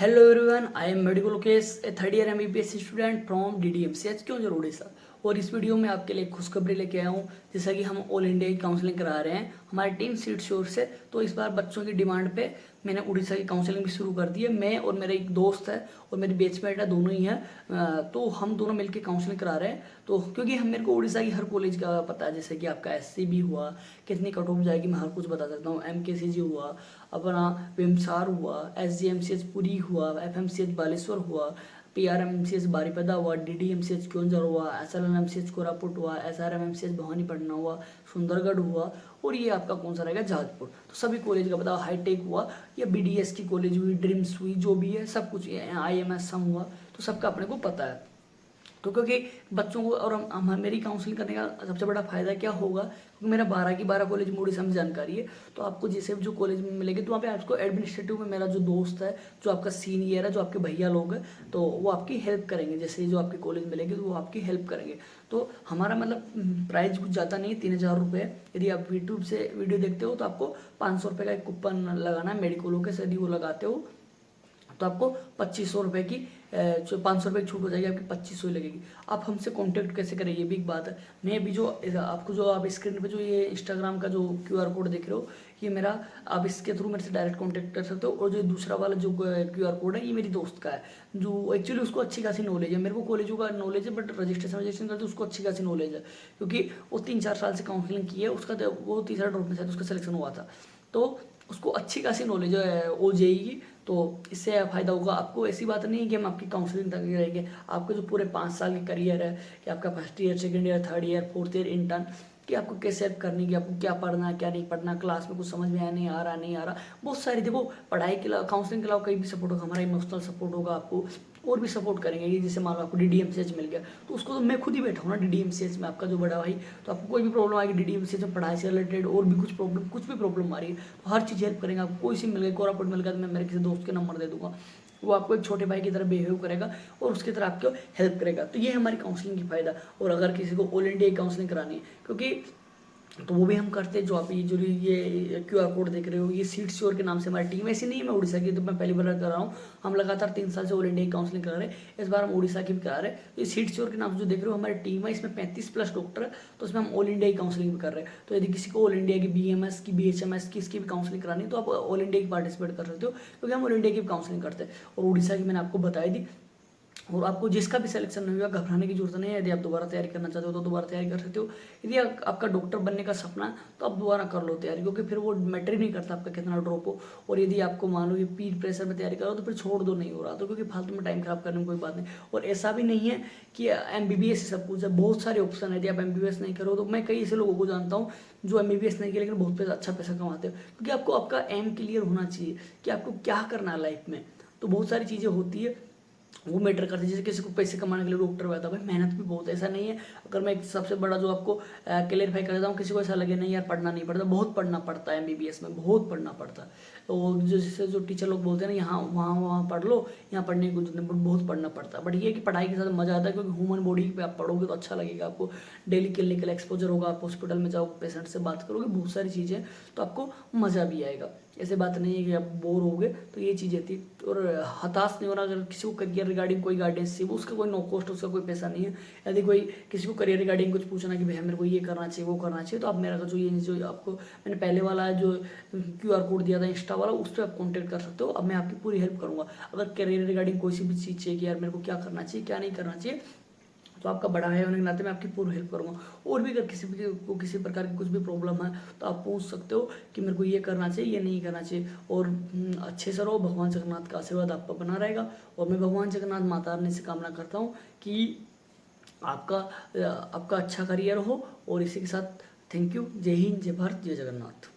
Hello everyone, I am medical Lokesh, a third year MBBS student from DDMCH क्यों जरूर उड़ीसा। और इस वीडियो में आपके लिए खुशखबरी लेके आया हूँ। जैसा कि हम ऑल इंडिया की काउंसलिंग करा रहे हैं, हमारी टीम सीट श्योर से, तो इस बार बच्चों की डिमांड पे मैंने उड़ीसा की काउंसलिंग भी शुरू कर दी है। मैं और मेरा एक दोस्त है और मेरी बेचमेट है, दोनों ही हैं। तो हम दोनों मिलकर काउंसलिंग करा रहे हैं। तो क्योंकि हम मेरे को उड़ीसा की हर कॉलेज का पता है, जैसे कि आपका एससीबी हुआ, कितनी कट ऑफ जाएगी मैं हर कुछ बता सकता हूँ। एमकेसीजी हुआ, अपना विमसार हुआ, एसजीएमसीएच पुरी हुआ, एफएमसीएच बालेश्वर हुआ, पीआरएमसीएच बारीपदा हुआ, डीडीएमसीएच क्योंझर हुआ, एसएलएनएमसीएच कोरापुट हुआ, एसआरएमएमसीएच भवानीपटना हुआ, सुंदरगढ़ हुआ, और ये आपका कौन सा रहेगा, जहाजपुर। तो सभी कॉलेज का बताओ, हाईटेक हुआ या बीडीएस की कॉलेज हुई, ड्रीम्स हुई, जो भी है सब कुछ, आईएमएस हम हुआ, तो सबका अपने को पता है। तो क्योंकि बच्चों को और मेरी काउंसलिंग करने का सबसे बड़ा फायदा क्या होगा, क्योंकि मेरा 12 की 12 कॉलेज में उड़ीसा में जानकारी है। तो आपको जैसे जो कॉलेज में मिलेगी, तो वहाँ पे आपको एडमिनिस्ट्रेटिव में मेरा जो दोस्त है, जो आपका सीनियर है, जो आपके भैया लोग हैं, तो वो आपकी हेल्प करेंगे। जैसे जो आपकी कॉलेज मिलेगी तो वो आपकी हेल्प करेंगे। तो हमारा मतलब प्राइस कुछ ज़्यादा नहीं है, 3000 रुपये। यदि आप यूट्यूब से वीडियो देखते हो तो आपको 500 रुपये का एक कूपन लगाना है मेडिकलों के, यदि वो लगाते हो तो आपको 2500 रुपये की, जो 500 रुपये की छूट हो जाएगी, आपकी 2500 ही लगेगी। आप हमसे कांटेक्ट कैसे करें, ये भी एक बात है। मैं भी जो आपको जो आप स्क्रीन पे जो ये इंस्टाग्राम का जो क्यूआर कोड देख रहे हो, ये मेरा, आप इसके थ्रू मेरे से डायरेक्ट कांटेक्ट कर सकते हो। और जो दूसरा वाला जो क्यूआर कोड है, ये मेरी दोस्त का है, जो एक्चुअली उसको अच्छी खासी नॉलेज है। मेरे को कॉलेजों का नॉलेज है, बट रजिस्ट्रेशन करते उसको अच्छी खासी नॉलेज है, क्योंकि वो 3-4 साल से काउंसलिंग की है। उसका वो तीसरा ड्रॉप में शायद उसका सिलेक्शन हुआ था, तो उसको अच्छी खासी नॉलेज है ओजेई की। तो इससे फ़ायदा होगा आपको। ऐसी बात नहीं है कि हम आपकी काउंसलिंग तक रहेंगे। आपके जो पूरे 5 साल के करियर है, कि आपका first year, second year, third year, fourth year, intern, कि आपको कैसे हेल्प करनी, कि आपको क्या पढ़ना है क्या नहीं पढ़ना, क्लास में कुछ समझ में आया, नहीं आ रहा, बहुत सारी, देखो पढ़ाई के अलावा, काउंसलिंग के अलावा कहीं भी सपोर्ट होगा, हमारा इमोशनल सपोर्ट होगा, आपको और भी सपोर्ट करेंगे। ये जैसे मान लो आपको डीडीएमसीएच मिल गया, तो उसको तो मैं खुद ही बैठा हूँ ना डीडीएमसीएच में, आपका जो बड़ा भाई। तो आपको कोई भी प्रॉब्लम आएगी डीडीएमसीएच में, पढ़ाई से रिलेटेड और भी कुछ प्रॉब्लम, कुछ भी प्रॉब्लम आ रही है, तो हर चीज़ हेल्प करेंगे आपको। कोई सी मिल गई, कोरापुट मिल गया, तो मैं मेरे किसी दोस्त के नंबर दे दूंगा, वो आपको एक छोटे भाई की तरह बिहेव करेगा और उसकी तरह आपको हेल्प करेगा। तो ये हमारी काउंसलिंग की फ़ायदा। और अगर किसी को ऑल इंडिया की काउंसलिंग करानी है, क्योंकि तो वो भी हम करते हैं। जो आप ये क्यूआर कोड देख रहे हो, ये सीट श्योर के नाम से हमारी टीम, ऐसी नहीं है मैं उड़ीसा की, तो मैं पहली बार कर रहा हूँ। हम लगातार 3 साल से ऑल इंडिया की काउंसलिंग करा रहे हैं, इस बार हम उड़ीसा की भी करा रहे हैं। तो ये सीट श्योर के नाम से जो देख रहे हो हमारी टीम है, इसमें 35+ डॉक्टर है, तो इसमें हम ऑल इंडिया की काउंसलिंग भी कर रहे हैं। तो यदि किसी को ऑल इंडिया की बीएमएस की, बीएचएमएस की, इसकी भी काउंसलिंग करानी है, तो आप ऑल इंडिया की पार्टिसिपेट कर सकते हो, क्योंकि हम ऑल इंडिया की काउंसलिंग करते हैं। और उड़ीसा की मैंने आपको बताई दी। और आपको जिसका भी सिलेक्शन नहीं होगा, घबराने की जरूरत नहीं है। यदि आप दोबारा तैयारी करना चाहते हो तो दोबारा तैयारी कर सकते हो। यदि आपका डॉक्टर बनने का सपना है तो आप दोबारा कर लो तैयारी, क्योंकि फिर वो मैटर ही नहीं करता आपका कितना ड्रॉप हो। और यदि आपको मान लो कि पीर प्रेशर में तैयारी करो, तो फिर छोड़ दो, नहीं हो रहा तो, क्योंकि फालतू में टाइम खराब करने में कोई बात नहीं। और ऐसा भी नहीं है कि एमबीबीएस सब कुछ है, बहुत सारे ऑप्शन है। यदि आप एमबीबीएस नहीं करो, तो मैं कई ऐसे लोगों को जानता हूँ जो एमबीबीएस नहीं किया लेकिन बहुत पैसा, अच्छा पैसा कमाते हो, क्योंकि आपको आपका एम क्लियर होना चाहिए कि आपको क्या करना है लाइफ में। तो बहुत सारी चीज़ें होती है, वो मैटर करती है। जैसे किसी को पैसे कमाने के लिए डॉक्टर हुआ था, भाई मेहनत भी बहुत है, ऐसा नहीं है। अगर मैं एक सबसे बड़ा जो आपको क्लियरफाई कर देता हूँ, किसी को ऐसा लगे नहीं यार पढ़ना नहीं पड़ता, बहुत पढ़ना पड़ता है एमबीबीएस में, बहुत पढ़ना पड़ता है। तो जैसे जो टीचर लोग बोलते हैं ना, यहाँ वहाँ वहाँ पढ़ लो, यहाँ पढ़ने की कुछ नहीं, बहुत पढ़ना पड़ता है। बट ये कि पढ़ाई के साथ मजा आता है, क्योंकि ह्यूमन बॉडी पे आप पढ़ोगे तो अच्छा लगेगा आपको। डेली क्लिनिकल एक्सपोजर होगा, आप हॉस्पिटल में जाओगे, पेशेंट से बात करोगे, बहुत सारी चीज़ें, तो आपको मज़ा भी आएगा। ऐसे बात नहीं है कि आप बोर हो गए। तो ये चीज़ें थी। और हताश नहीं होना। अगर किसी को करियर रिगार्डिंग कोई गाइडेंस चाहिए, उसका कोई नो कॉस्ट, उसका कोई पैसा नहीं है। यदि कोई किसी को करियर रिगार्डिंग कुछ पूछना कि भैया मेरे को ये करना चाहिए, वो करना चाहिए, तो आप मेरा जो आपको मैंने पहले वाला जो क्यूआर कोड दिया था इंस्टा वाला, उस पर आप कॉन्टैक्ट कर सकते हो। अब मैं आपकी पूरी हेल्प करूँगा। अगर करियर रिगार्डिंग कोई सी भी चीज़ चाहिए कि यार मेरे को क्या करना चाहिए, क्या नहीं करना चाहिए, तो आपका बड़ा है होने के नाते मैं आपकी पूरी हेल्प करूँगा। और भी अगर किसी भी को किसी प्रकार की कुछ भी प्रॉब्लम है, तो आप पूछ सकते हो कि मेरे को ये करना चाहिए, ये नहीं करना चाहिए। और अच्छे से रहो, भगवान जगन्नाथ का आशीर्वाद आप पर बना रहेगा। और मैं भगवान जगन्नाथ माता रानी से कामना करता हूँ कि आपका आपका अच्छा करियर हो। और इसी के साथ थैंक यू। जय हिंद, जय भारत, जय जगन्नाथ।